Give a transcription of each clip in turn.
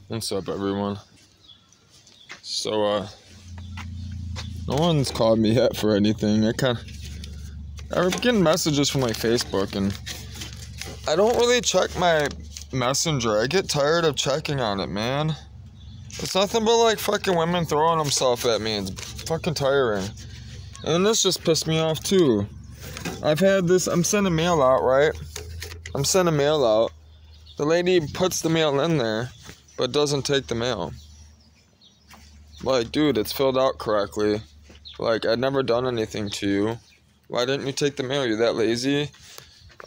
What's up, everyone? So, no one's called me yet for anything. I'm getting messages from, like, Facebook, and I don't really check my messenger. I get tired of checking on it, man. It's nothing but, like, fucking women throwing themselves at me. It's fucking tiring. And this just pissed me off, too. I'm sending mail out, right? I'm sending mail out. The lady puts the mail in there, but doesn't take the mail. Like, dude, it's filled out correctly. Like, I'd never done anything to you. Why didn't you take the mail? You're that lazy?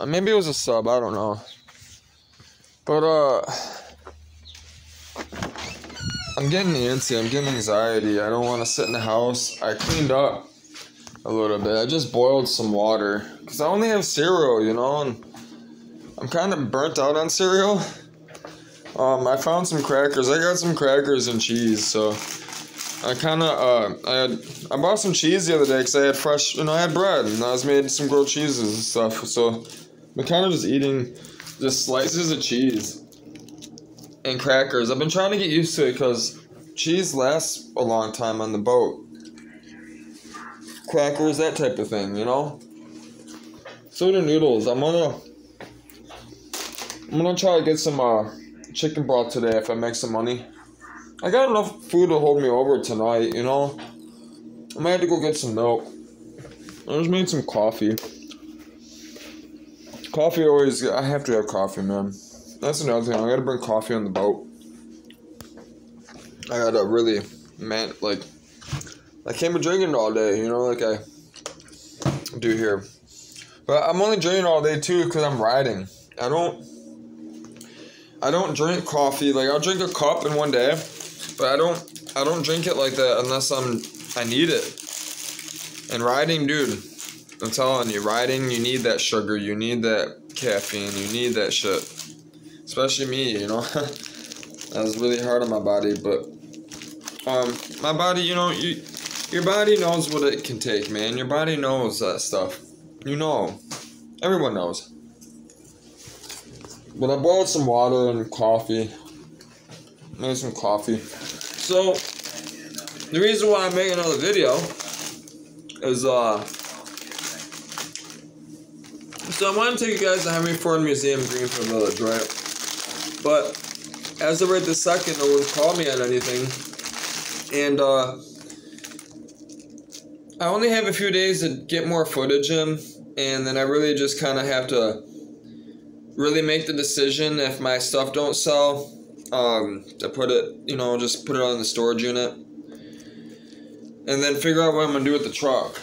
Maybe it was a sub, I don't know. But, I'm getting antsy, I'm getting anxiety. I don't want to sit in the house. I cleaned up a little bit. I just boiled some water. Because I only have cereal, you know, and I'm kind of burnt out on cereal. I found some crackers. I got some crackers and cheese, so I bought some cheese the other day because I had fresh, I had bread, and I was made some grilled cheeses and stuff, so I'm kind of just eating just slices of cheese and crackers. I've been trying to get used to it because cheese lasts a long time on the boat. Crackers, that type of thing, you know? So do noodles. I'm gonna try to get some chicken broth today if I make some money. I got enough food to hold me over tonight, you know? I might have to go get some milk. I just made some coffee. Coffee I have to have coffee, man. That's another thing. I gotta bring coffee on the boat. I gotta really, man, like, I can't be drinking all day, you know, like I do here. But I'm only drinking all day too because I'm riding. I don't drink coffee. Like, I'll drink a cup in one day, but I don't drink it like that unless I need it. And riding, dude, I'm telling you, riding, you need that sugar, you need that caffeine, you need that shit. Especially me, you know. That was really hard on my body, but my body, you know, your body knows what it can take, man. Your body knows that stuff. You know. Everyone knows. But I boiled some water and coffee. Made some coffee. So, the reason why I'm making another video is, so I want to take you guys to Henry Ford Museum, Greenfield Village, right? But, as of right this second, no one called me on anything. And, I only have a few days to get more footage in, and then I really just kind of have to really make the decision if my stuff don't sell, to put it, you know, just put it on the storage unit, and then figure out what I'm gonna do with the truck.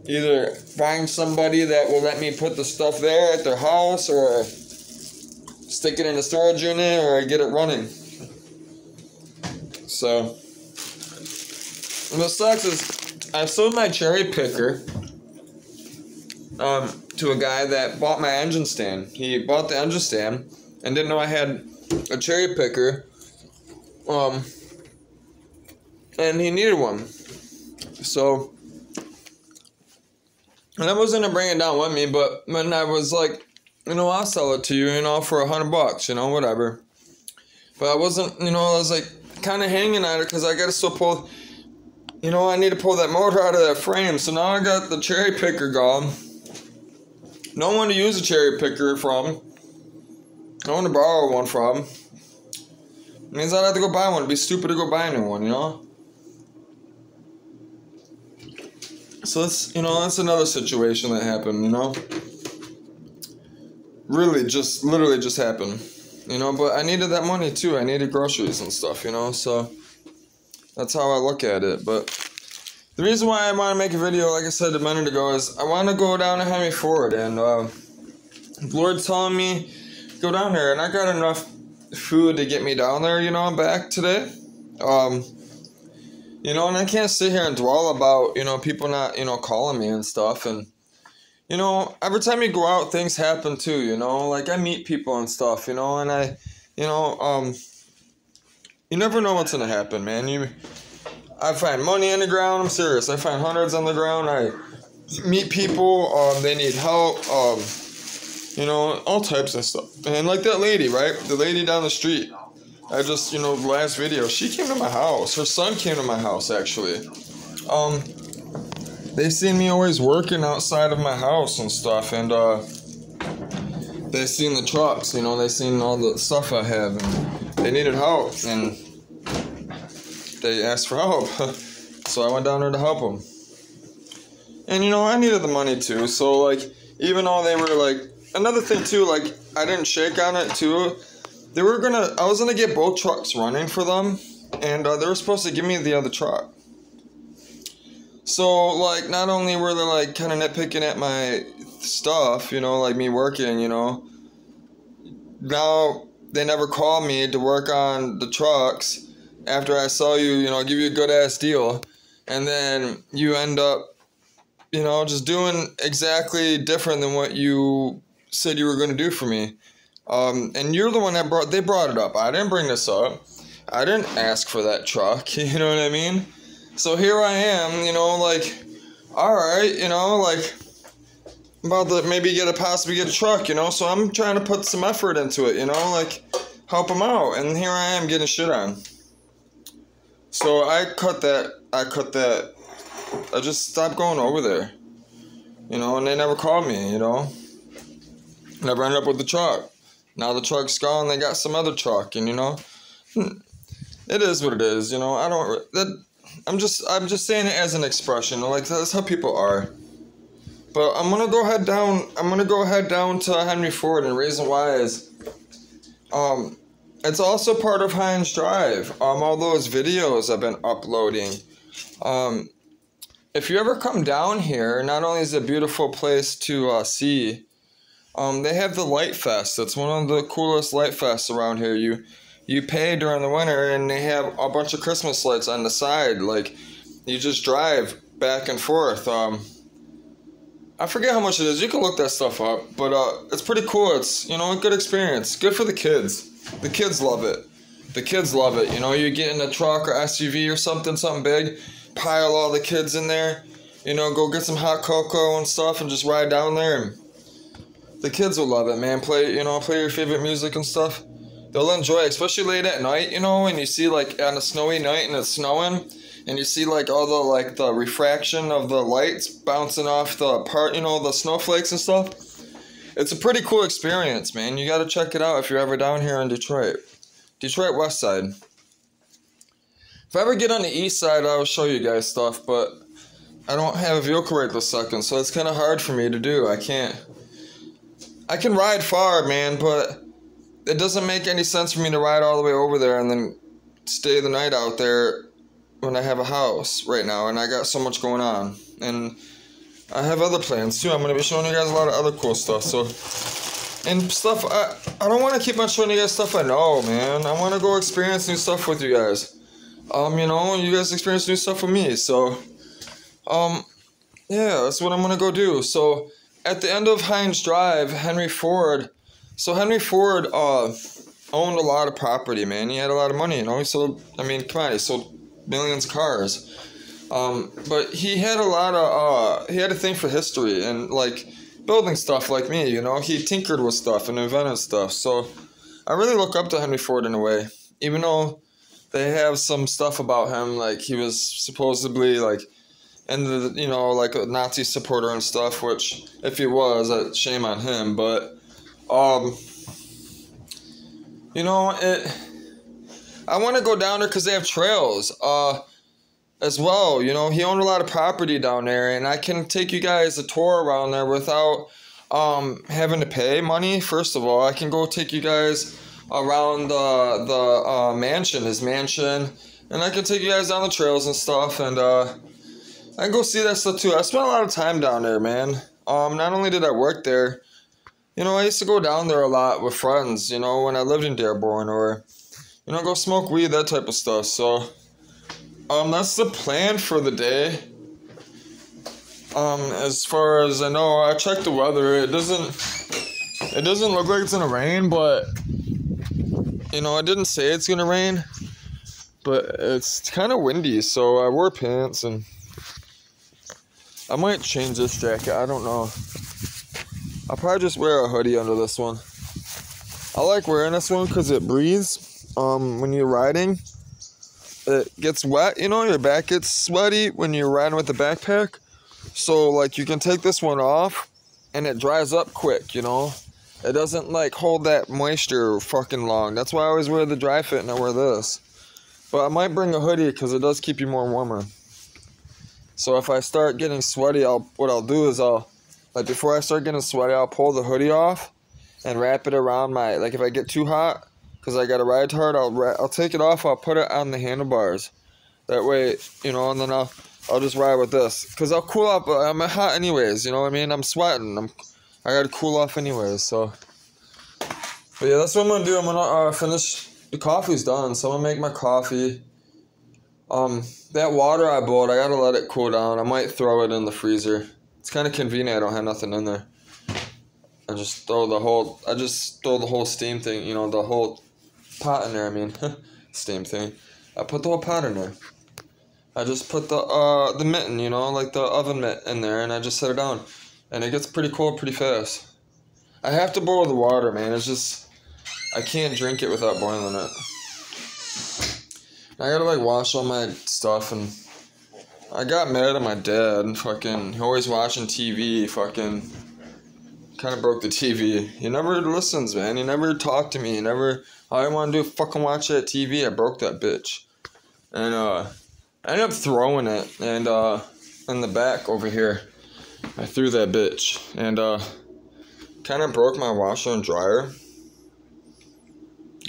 Either find somebody that will let me put the stuff there at their house, or stick it in the storage unit, or get it running. So, what sucks is I sold my cherry picker to a guy that bought my engine stand. He bought the engine stand and didn't know I had a cherry picker, and he needed one. So, and I wasn't gonna bring it down with me, but when I was like, you know, I'll sell it to you, you know, for $100, you know, whatever. But I wasn't, you know, I was like kind of hanging at it because I gotta still pull, you know, I need to pull that motor out of that frame. So now I got the cherry picker gone. No one to use a cherry picker from. No one to borrow one from. It means I'd have to go buy one. It'd be stupid to go buy a new one, you know? So that's, you know, that's another situation that happened, you know? Literally just happened. You know, but I needed that money too. I needed groceries and stuff, you know? So that's how I look at it. But the reason why I want to make a video, like I said a minute ago, is I want to go down to Henry Ford, and the Lord's telling me go down there, and I got enough food to get me down there, you know, and back today. You know, and I can't sit here and dwell about, you know, people not, you know, calling me and stuff, and, you know, every time you go out, things happen too, you know, like I meet people and stuff, you know, and you never know what's gonna happen, man. I find money on the ground, I'm serious. I find hundreds on the ground. I meet people, they need help. you know, all types of stuff. And like that lady, right? The lady down the street. I just, you know, the last video, she came to my house. Her son came to my house, actually. They seen me always working outside of my house and stuff, and they seen the trucks, you know, they seen all the stuff I have, and they needed help, and they asked for help. So I went down there to help them. And, you know, I needed the money too, so, like, even though they were, like, another thing too, like, I didn't shake on it too. I was gonna get both trucks running for them, and they were supposed to give me the other truck. So, like, not only were they, like, kind of nitpicking at my stuff, you know, like me working, you know, now they never call me to work on the trucks after I sell you, you know, give you a good-ass deal, and then you end up, you know, just doing exactly different than what you said you were going to do for me. And you're the one that brought it up. I didn't bring this up. I didn't ask for that truck, you know what I mean? So here I am, you know, like, alright, you know, like, about to possibly get a truck, you know, so I'm trying to put some effort into it, you know, like, help them out, and here I am getting shit on. So I just stopped going over there, you know, and they never called me, you know, never ended up with the truck. Now the truck's gone, they got some other truck, and, you know, it is what it is, you know, I'm just saying it as an expression, like, that's how people are. But I'm gonna go head down to Henry Ford, and the reason why is, it's also part of Hines Drive, all those videos I've been uploading. If you ever come down here, not only is it a beautiful place to see, they have the Light Fest. It's one of the coolest Light Fests around here. You pay during the winter, and they have a bunch of Christmas lights on the side. Like, you just drive back and forth. I forget how much it is. You can look that stuff up, but it's pretty cool. It's, you know, a good experience. Good for the kids. The kids love it. The kids love it. You know, you get in a truck or SUV or something big, pile all the kids in there, you know, go get some hot cocoa and stuff and just ride down there. And the kids will love it, man. Play your favorite music and stuff. They'll enjoy it, especially late at night, you know, and you see, like, on a snowy night and it's snowing, and you see, like, all the, like, the refraction of the lights bouncing off the snowflakes and stuff. It's a pretty cool experience, man. You gotta check it out if you're ever down here in Detroit. Detroit West Side. If I ever get on the east side, I'll show you guys stuff, but I don't have a vehicle right this second, so it's kind of hard for me to do. I can ride far, man, but it doesn't make any sense for me to ride all the way over there and then stay the night out there when I have a house right now, and I got so much going on. And I have other plans too. I'm going to be showing you guys a lot of other cool stuff. So, and stuff, I don't want to keep on showing you guys stuff I know, man. I want to go experience new stuff with you guys. You know, you guys experience new stuff with me. So, yeah, that's what I'm going to go do. So, at the end of Hines Drive, Henry Ford owned a lot of property, man. He had a lot of money, you know. He sold millions of cars. But he had he had a thing for history and, like, building stuff like me, you know. He tinkered with stuff and invented stuff. So I really look up to Henry Ford in a way, even though they have some stuff about him, like he was supposedly, like, you know, like a Nazi supporter and stuff, which, if he was, shame on him. But, you know, I want to go down there because they have trails, as well. You know, he owned a lot of property down there, and I can take you guys a tour around there without, having to pay money. First of all, I can go take you guys around the mansion, his mansion, and I can take you guys down the trails and stuff, and, I can go see that stuff too. I spent a lot of time down there, man. Not only did I work there, you know, I used to go down there a lot with friends, you know, when I lived in Dearborn, or, you know, go smoke weed, that type of stuff. So, that's the plan for the day. As far as I know, I checked the weather. It doesn't look like it's gonna rain, but, you know, I didn't say it's gonna rain, but it's kind of windy, so I wore pants, and I might change this jacket. I don't know. I'll probably just wear a hoodie under this one. I like wearing this one because it breathes. When you're riding, it gets wet, you know, your back gets sweaty when you're riding with the backpack. So, like, you can take this one off, and it dries up quick, you know. It doesn't, like, hold that moisture fucking long. That's why I always wear the dry fit, and I wear this. But I might bring a hoodie, because it does keep you more warmer. So if I start getting sweaty, what I'll do is like, before I start getting sweaty, I'll pull the hoodie off and wrap it around my, like, if I get too hot, because I got to ride hard, I'll take it off, I'll put it on the handlebars. That way, you know, and then I'll just ride with this. Because I'll cool off, I'm hot anyways, you know what I mean? I'm sweating, I got to cool off anyways, so. But yeah, that's what I'm going to do. I'm going to finish, the coffee's done, so I'm going to make my coffee. That water I boiled, I got to let it cool down. I might throw it in the freezer. It's kind of convenient, I don't have nothing in there. I just throw the whole steam thing, you know, the whole pot in there, I mean, steam thing. I put the whole pot in there. I just put the mitten, you know, like the oven mitt in there, and I just set it down. And it gets pretty cold pretty fast. I have to boil the water, man. It's just, I can't drink it without boiling it. I gotta, like, wash all my stuff, and I got mad at my dad, and fucking, always watching TV, fucking, kind of broke the TV. He never listens, man. He never talked to me. He never, all I want to do is fucking watch that TV. I broke that bitch. And, I ended up throwing it, and, in the back over here, I threw that bitch, and, kind of broke my washer and dryer.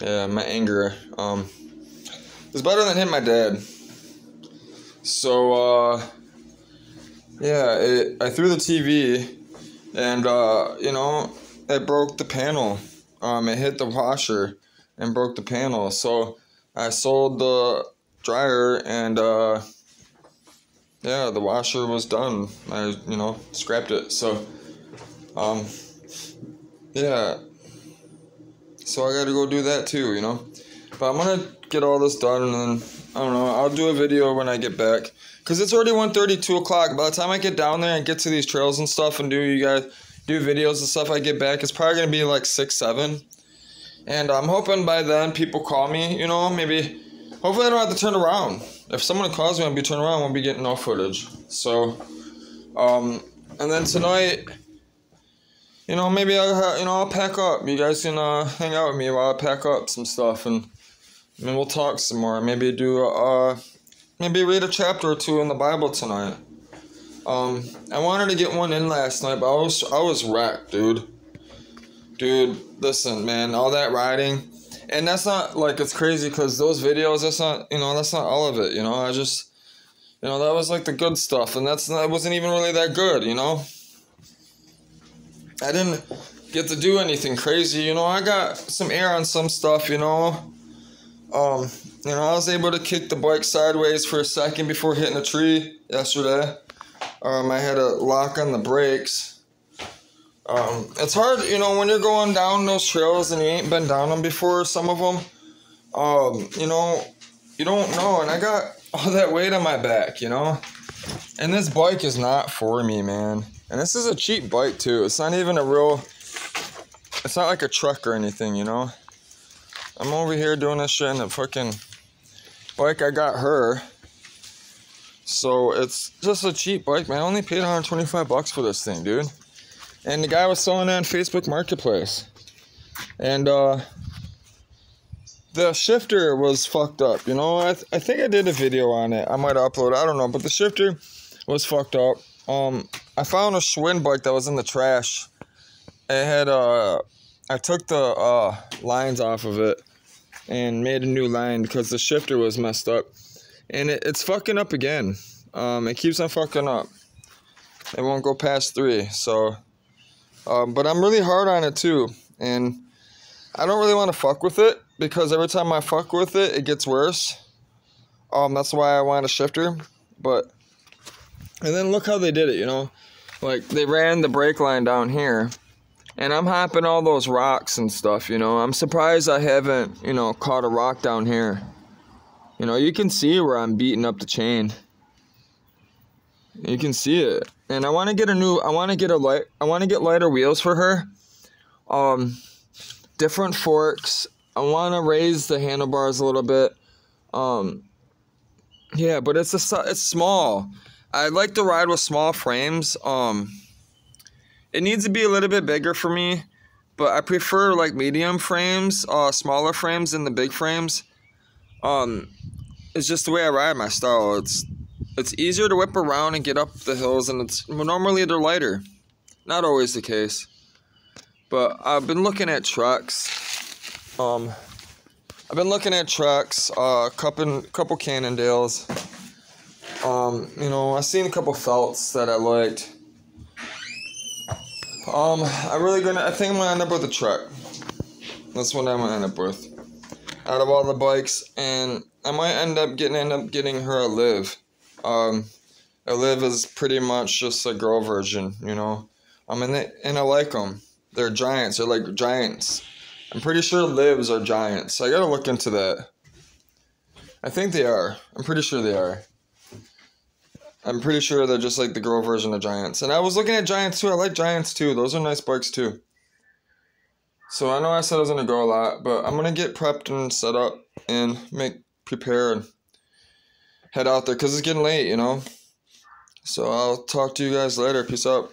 Yeah, my anger, it's better than hitting my dad. So, yeah, I threw the TV, and, you know, it broke the panel. It hit the washer and broke the panel. So, I sold the dryer, and, yeah, the washer was done. I, you know, scrapped it. So, yeah. So, I gotta go do that too, you know. But I'm gonna get all this done, and then, I don't know, I'll do a video when I get back. Because it's already 1:30, 2 o'clock. By the time I get down there and get to these trails and stuff and do videos and stuff, I get back, it's probably gonna be like 6, 7. And I'm hoping by then people call me, you know, maybe, hopefully I don't have to turn around. If someone calls me, I'll be turning around, I won't be getting no footage. So, and then tonight, you know, maybe I'll pack up. You guys can hang out with me while I pack up some stuff, and we'll talk some more. Maybe maybe read a chapter or 2 in the Bible tonight. I wanted to get one in last night, but I was wrecked, dude. Dude, listen, man, all that riding, and that's not, like, it's crazy, because those videos, that's not all of it, you know. I just, you know, that was, like, the good stuff, and it wasn't even really that good, you know. I didn't get to do anything crazy, you know. I got some air on some stuff, you know. You know, I was able to kick the bike sideways for a second before hitting a tree yesterday. I had a lock on the brakes. It's hard, you know, when you're going down those trails and you ain't been down them before, some of them, you know, you don't know. And I got all that weight on my back, you know. And this bike is not for me, man. And this is a cheap bike, too. It's not even it's not like a truck or anything, you know. I'm over here doing this shit in the fucking bike I got her. So it's just a cheap bike, man. I only paid $125 for this thing, dude. And the guy was selling it on Facebook Marketplace. And the shifter was fucked up, you know. I think I did a video on it. I might upload it, I don't know. But the shifter was fucked up. I found a Schwinn bike that was in the trash. It had I took the lines off of it and made a new line because the shifter was messed up, and it's fucking up again. It keeps on fucking up. It won't go past 3. So, but I'm really hard on it too, and I don't really want to fuck with it because every time I fuck with it, it gets worse. That's why I want a shifter. And then look how they did it, you know, like they ran the brake line down here. And I'm hopping all those rocks and stuff, you know. I'm surprised I haven't, you know, caught a rock down here. You know, you can see where I'm beating up the chain. You can see it. And I want to get lighter wheels for her. Different forks. I want to raise the handlebars a little bit. Yeah, but it's small. I like to ride with small frames. It needs to be a little bit bigger for me, but I prefer like medium frames, smaller frames than the big frames. It's just the way I ride, my style. It's easier to whip around and get up the hills, and normally they're lighter. Not always the case. But I've been looking at trucks. A couple Cannondales. I seen a couple Felts that I liked. I think I'm gonna end up with a truck. That's what I'm gonna end up with. Out of all the bikes, and I might end up getting her a Liv. A Liv is pretty much just a girl version, and I like them. They're giants. They're like giants. I'm pretty sure Livs are giants. So I gotta look into that. I think they are. I'm pretty sure they are. I'm pretty sure they're just like the girl version of Giants. And I was looking at Giants too. I like Giants too. Those are nice bikes too. So I know I said I was going to go a lot, but I'm going to get prepped and set up and prepare and head out there because it's getting late, So I'll talk to you guys later. Peace out.